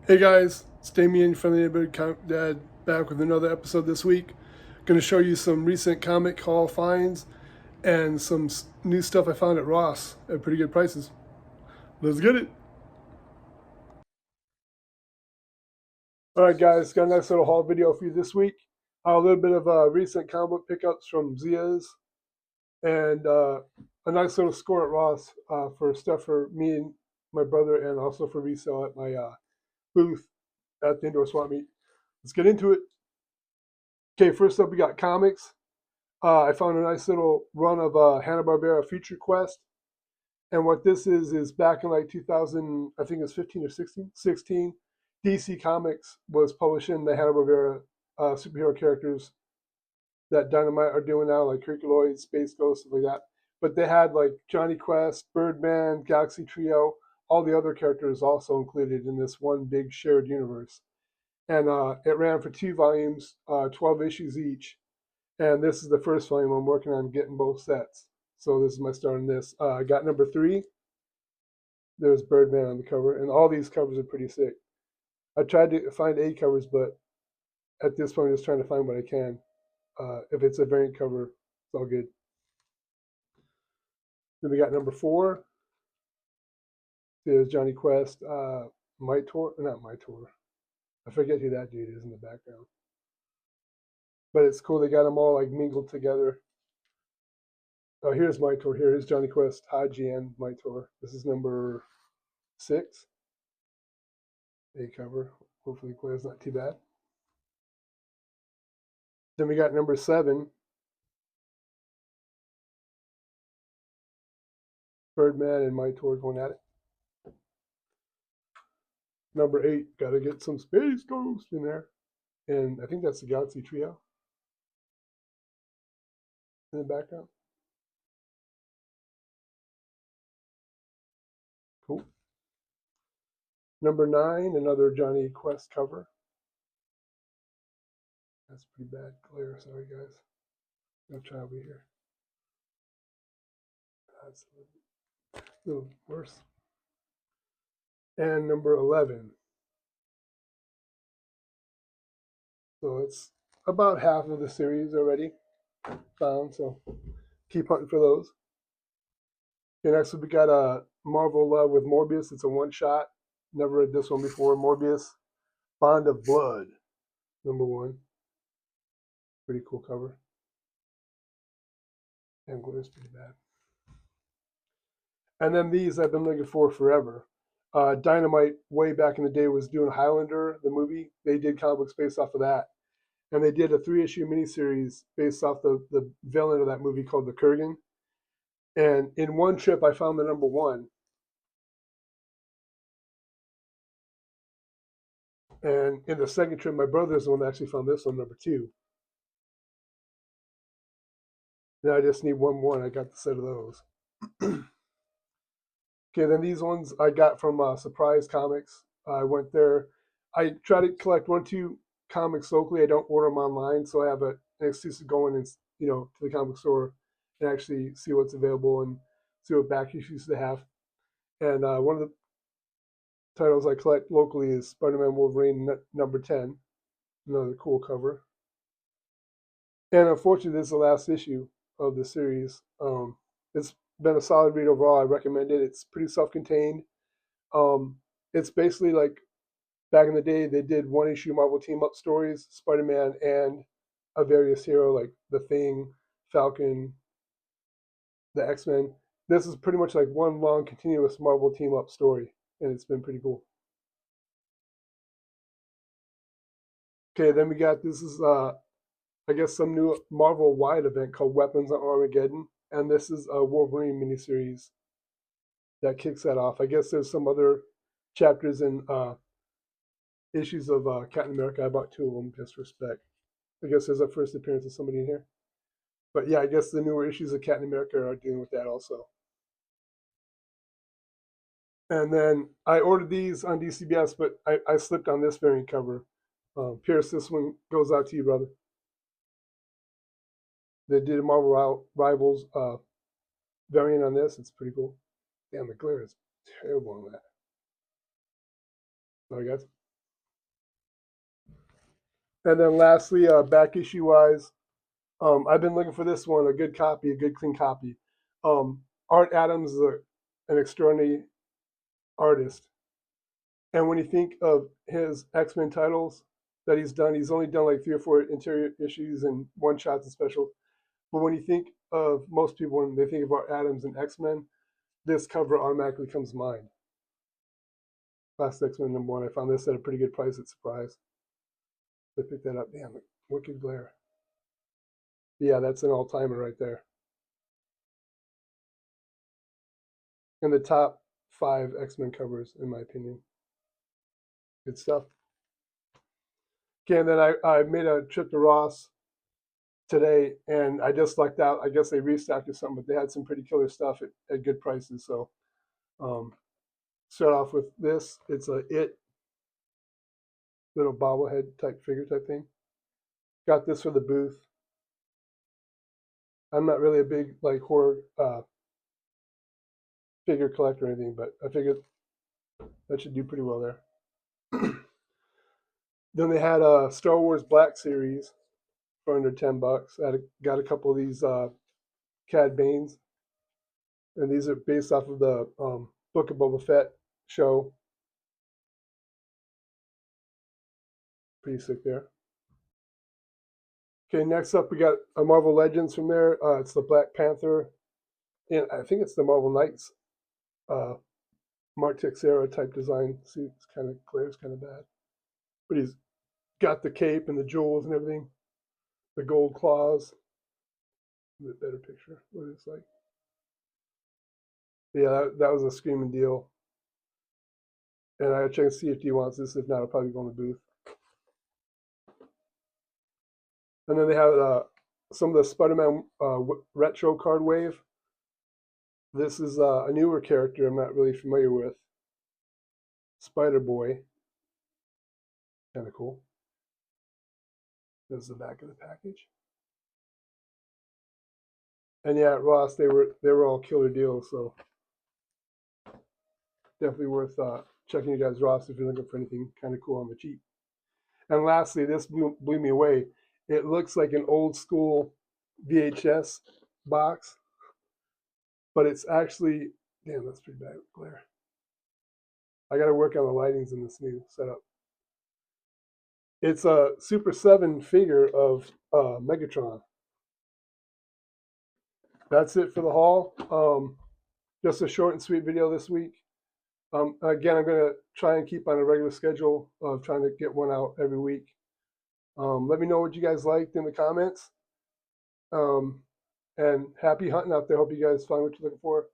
Hey guys, it's Damien from the Neighborhood Comic Dad back with another episode this week. Going to show you some recent comic haul finds and some new stuff I found at Ross at pretty good prices. Let's get it. All right, guys, got a nice little haul video for you this week. A little bit of recent comic book pickups from Zia's and a nice little score at Ross for stuff for me and my brother and also for resale at my booth at the indoor swap meet. Let's get into it. Okay, first up, we got comics. I found a nice little run of Hanna-Barbera Future Quest. And what this is back in like 2000, I think it's 15 or 16, DC Comics was publishing the Hanna-Barbera superhero characters that Dynamite are doing now, like Herculoid, Space Ghost, stuff like that. But they had like Johnny Quest, Birdman, Galaxy Trio, all the other characters also included in this one big shared universe. And it ran for 2 volumes, 12 issues each, and this is the first volume. I'm working on getting both sets. So this is my start on this. I got number 3. There's Birdman on the cover, and all these covers are pretty sick. I tried to find A covers, but at this point, I'm just trying to find what I can. If it's a variant cover, it's all good. Then we got number 4. There's Johnny Quest, not My Tour. I forget who that dude is in the background. But it's cool. They got them all like mingled together. Oh, here's My Tour. Here's Johnny Quest, Haji, and My Tour. This is number 6. A cover. Hopefully, Claire's not too bad. Then we got number 7, Birdman and My Tour going at it. Number 8, gotta get some Space Ghost in there. And I think that's the Galaxy Trio in the background. Cool. Number 9, another Johnny Quest cover. That's pretty bad glare. Sorry, guys. I'll try over here. That's a little worse. And number 11. So it's about half of the series already found. So keep hunting for those. Okay, next we got a Marvel Love with Morbius. It's a one shot. Never read this one before. Morbius, Bond of Blood, number 1. Pretty cool cover. And glitter's pretty bad. And then these I've been looking for forever. Dynamite, way back in the day, was doing Highlander, the movie. They did comic books based off of that. And they did a 3-issue miniseries based off the villain of that movie called the Kurgan. And in one trip, I found the number 1. And in the second trip, my brother's the one that actually found this one, number 2. Now I just need one more, and I got the set of those. Okay, then these ones I got from Surprise Comics. I went there. I try to collect 1, 2 comics locally. I don't order them online, so I have an excuse to go in and to the comic store and actually see what's available and see what back issues they have. And one of the titles I collect locally is Spider-Man Wolverine number 10, another cool cover. And unfortunately, this is the last issue of the series. It's been a solid read overall. I recommend it. It's pretty self-contained. It's basically like back in the day they did 1-issue Marvel team up stories, Spider-Man and a various hero like the Thing, Falcon, the X-Men. This is pretty much like one long continuous Marvel team up story, and it's been pretty cool. Okay, then we got this is I guess some new Marvel wide event called Weapons of Armageddon, and this is a Wolverine miniseries that kicks that off. I guess there's some other chapters and issues of Captain America. I bought 2 of them just for spec. I guess there's a first appearance of somebody in here. But yeah, I guess the newer issues of Captain America are dealing with that also. And then I ordered these on DCBS, but I slipped on this variant cover. Pierce, this one goes out to you, brother. They did a Marvel Rivals variant on this. It's pretty cool. Damn, the glare is terrible on that. Sorry, guys. And then lastly, back issue wise, I've been looking for this one, a good copy, a good clean copy. Art Adams is an extraordinary artist. And when you think of his X-Men titles that he's only done like 3 or 4 interior issues and one shots and special. But when you think of most people, when they think of Art Adams and X-Men, this cover automatically comes to mind. Last X-Men #1. I found this at a pretty good price at Surprise. I picked that up. Damn, wicked glare. Yeah, that's an all-timer right there. In the top 5 X-Men covers, in my opinion. Good stuff. Okay, and then I made a trip to Ross today, and I just lucked out. I guess they restocked or something, but they had some pretty killer stuff at good prices. So, um, start off with this. It's a little bobblehead type figure type thing. Got this for the booth. I'm not really a big like horror figure collector or anything, but I figured that should do pretty well there. Then they had a Star Wars Black Series for under $10. Got a couple of these Cad Banes, and these are based off of the Book of Boba Fett show. Pretty sick there. Okay, next up we got a Marvel Legends from there. It's the Black Panther, and I think it's the Marvel Knights uh, Mark Texera type design. See, it's kind of glares kind of bad, but he's got the cape and the jewels and everything, the gold claws. A bit better picture what it's like. Yeah, that was a screaming deal. And I check and see if D wants this. If not, I'll probably go in the booth. And then they have some of the Spider-Man retro card wave. This is a newer character I'm not really familiar with. Spider-Boy. Kind of cool. This is the back of the package. And yeah, at Ross they were all killer deals, so definitely worth checking you guys Ross if you're looking for anything kind of cool on the cheap. And lastly, this blew me away. It looks like an old school VHS box, but it's actually, damn, that's pretty bad glare. I got to work on the lightings in this new setup. It's a Super 7 figure of Megatron. That's it for the haul. Just a short and sweet video this week. Again, I'm going to try and keep on a regular schedule of trying to get one out every week. Let me know what you guys liked in the comments. And happy hunting out there. Hope you guys find what you're looking for.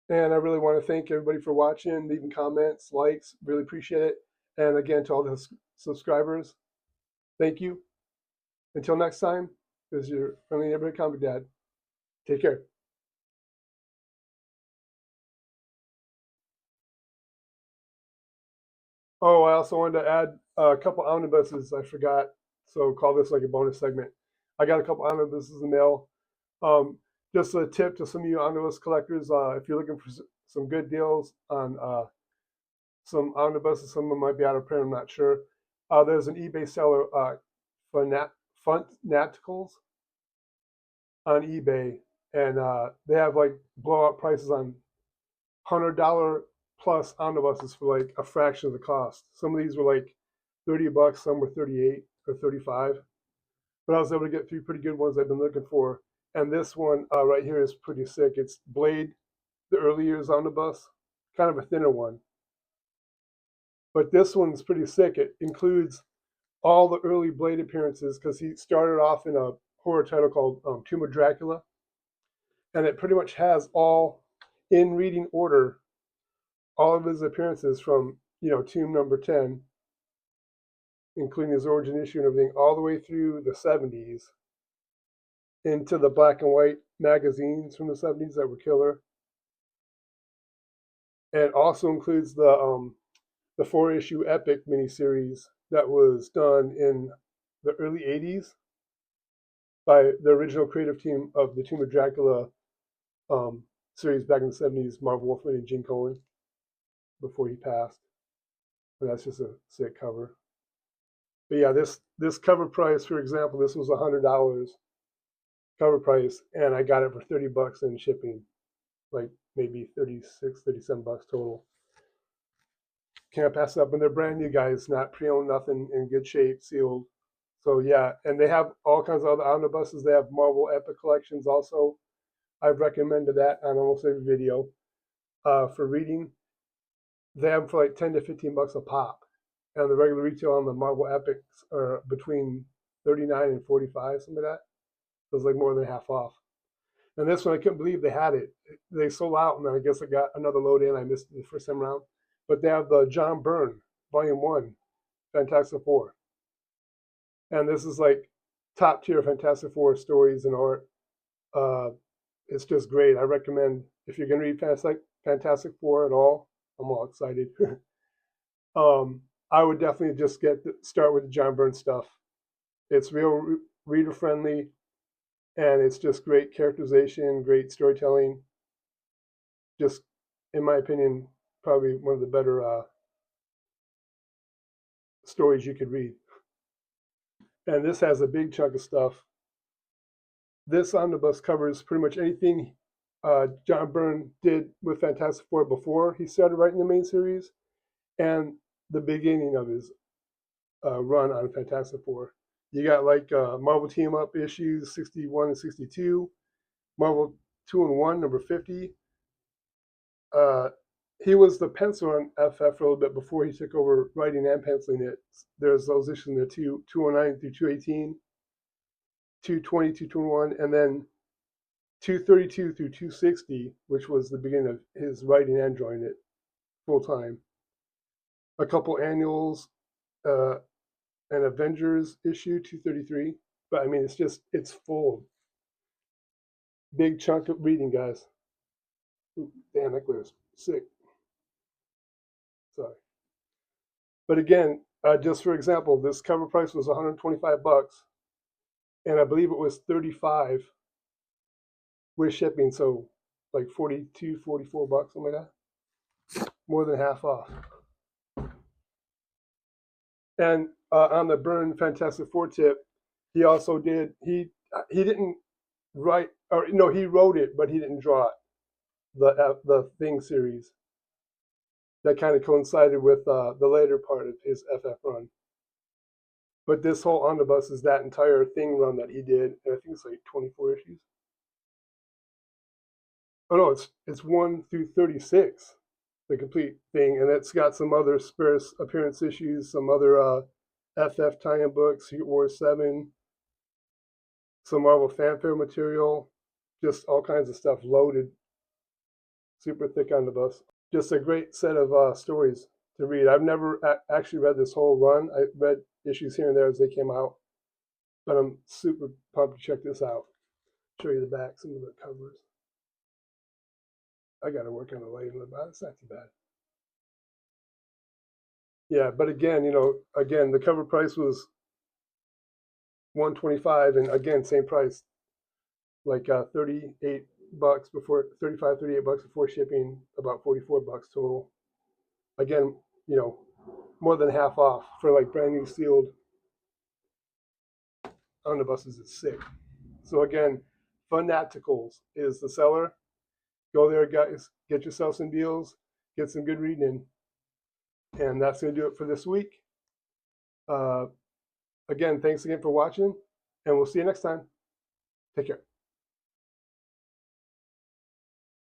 And I really want to thank everybody for watching, leaving comments, likes. Really appreciate it. And again, to all the subscribers, thank you. Until next time, this is your friendly neighborhood comic dad. Take care. Oh, I also wanted to add a couple omnibuses. I forgot, so call this like a bonus segment. I got a couple omnibuses in the mail. Um, just a tip to some of you omnibus collectors: if you're looking for some good deals on some omnibuses, some of them might be out of print. I'm not sure. There's an eBay seller, Funnaticals, on eBay, and they have like blowout prices on $100 plus omnibuses for like a fraction of the cost. Some of these were like $30, some were 38 or 35. But I was able to get 3 pretty good ones I've been looking for. And this one right here is pretty sick. It's Blade, the early years omnibus, kind of a thinner one. But this one's pretty sick. It includes all the early Blade appearances because he started off in a horror title called Tomb of Dracula. And it pretty much has all, in reading order, all of his appearances from, Tomb number 10, including his origin issue and everything, all the way through the 70s into the black and white magazines from the 70s that were killer. And also includes the 4-issue epic miniseries that was done in the early 80s by the original creative team of the Tomb of Dracula series back in the 70s, Marv Wolfman and Gene Colan, before he passed. And that's just a sick cover. But yeah, this cover price, for example, this was $100 cover price, and I got it for $30 in shipping, like maybe 36, 37 bucks total. Can't pass it up, and they're brand new, guys, not pre-owned, nothing, in good shape, sealed. So yeah, and they have all kinds of other omnibuses. They have Marvel Epic collections also. I've recommended that on almost every video. For reading, they have them for like 10 to 15 bucks a pop, and the regular retail on the Marvel Epics are between 39 and 45, something like that. So it's like more than half off. And this one, I couldn't believe they had it. They sold out, and I guess I got another load in. I missed it the first time around. But they have the John Byrne, Volume 1, Fantastic Four. And this is like top tier Fantastic Four stories and art. Uh, it's just great. I recommend, if you're going to read Fantastic Four at all, I'm all excited. I would definitely just start with the John Byrne stuff. It's real reader friendly, and it's just great characterization, great storytelling. Just, in my opinion, probably one of the better stories you could read. And this has a big chunk of stuff. This omnibus covers pretty much anything John Byrne did with Fantastic Four before he started writing the main series, and the beginning of his run on Fantastic Four. You got like Marvel Team Up issues 61 and 62, Marvel 2-in-1 number 50. Uh, he was the penciler on FF for a little bit before he took over writing and penciling it. There's those issues in there too, 209 through 218, 220, 221, and then 232 through 260, which was the beginning of his writing and drawing it full time. A couple annuals, an Avengers issue 233. But I mean, it's full. Big chunk of reading, guys. Ooh, damn, that clear's sick. Sorry. But again, just for example, this cover price was 125 bucks, and I believe it was 35 with shipping, so like 42, 44 bucks, something like that. More than half off. And on the Byrne Fantastic Four tip, he also he didn't write, or no, he wrote it, but he didn't draw it. The Thing series that kind of coincided with the later part of his FF run. But this whole omnibus is that entire Thing run that he did, and I think it's like 24 issues. Oh no, it's 1 through 36, the complete thing, and it's got some other sparse appearance issues, some other FF tie-in books, Secret Wars 7, some Marvel fanfare material, just all kinds of stuff loaded, super thick on the bus. Just a great set of stories to read. I've never actually read this whole run. I read issues here and there as they came out, but I'm super pumped to check this out. Show you the back, some of the covers. I got to work on the lighting, but it's not too bad. Yeah, but again, again, the cover price was 125, and again, same price, like 38 bucks before 35, 38 bucks before shipping, about 44 bucks total. Again, more than half off for like brand new sealed omnibuses. It's sick. So again, Funaticals is the seller. Go there, guys. Get yourself some deals. Get some good reading in. And that's going to do it for this week. Again, thanks again for watching, and we'll see you next time. Take care.